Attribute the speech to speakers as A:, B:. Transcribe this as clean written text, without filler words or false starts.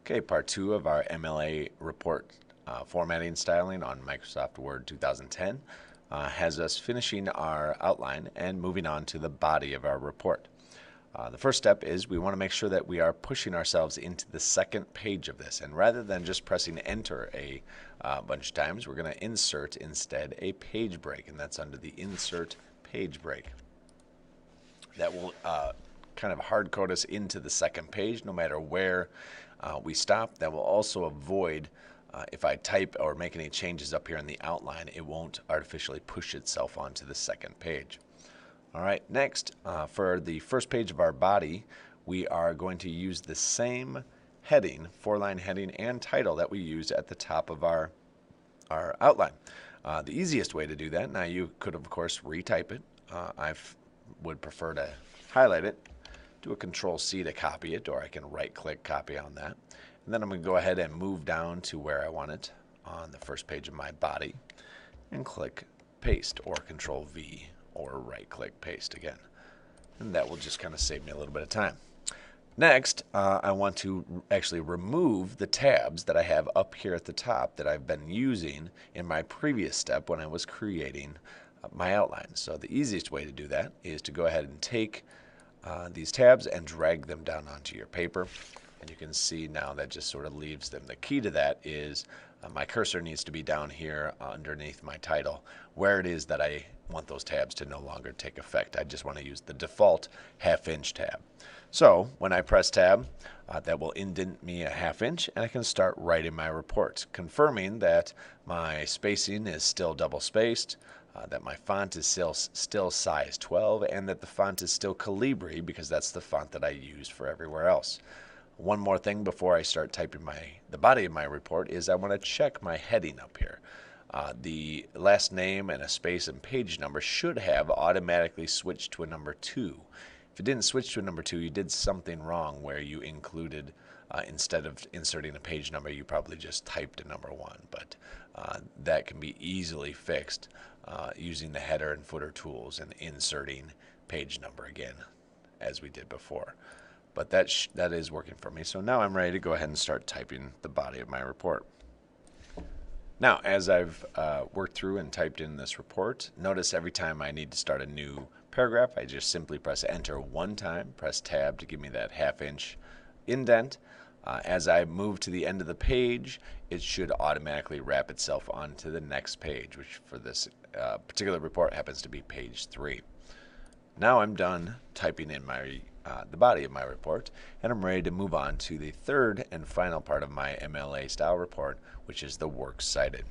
A: Okay, part two of our MLA report formatting styling on Microsoft Word 2010 has us finishing our outline and moving on to the body of our report. The first step is we want to make sure that we are pushing ourselves into the second page of this, and rather than just pressing enter a bunch of times, we're going to insert instead a page break, and that's under the insert page break. That will kind of hard code us into the second page no matter where we stop. That will also avoid if I type or make any changes up here in the outline, it won't artificially push itself onto the second page. All right, next for the first page of our body, we are going to use the same heading, 4-line heading and title that we used at the top of our outline. The easiest way to do that, now you could of course retype it. I would prefer to highlight it, do a Control-C to copy it, or I can right-click copy on that. And then I'm going to go ahead and move down to where I want it on the first page of my body and click paste, or Control-V, or right-click paste again. And that will just kind of save me a little bit of time. Next, I want to actually remove the tabs that I have up here at the top that I've been using in my previous step when I was creating my outline. So the easiest way to do that is to go ahead and take these tabs and drag them down onto your paper. And you can see now that just sort of leaves them. The key to that is my cursor needs to be down here underneath my title where it is that I want those tabs to no longer take effect. I just want to use the default half-inch tab. So when I press tab, that will indent me a half-inch, and I can start writing my report, confirming that my spacing is still double-spaced, that my font is still size 12, and that the font is still Calibri because that's the font that I use for everywhere else. One more thing before I start typing the body of my report is I want to check my heading up here. The last name and a space and page number should have automatically switched to a number 2. If it didn't switch to a number 2, you did something wrong where you included, instead of inserting a page number, you probably just typed a number 1. But that can be easily fixed using the header and footer tools and inserting page number again, as we did before. But that is working for me. So now I'm ready to go ahead and start typing the body of my report. Now, as I've worked through and typed in this report, notice every time I need to start a new paragraph, I just simply press enter one time, press tab to give me that half-inch indent. As I move to the end of the page, it should automatically wrap itself onto the next page, which for this particular report happens to be page 3. Now I'm done typing in the body of my report, and I'm ready to move on to the third and final part of my MLA style report, which is the works cited.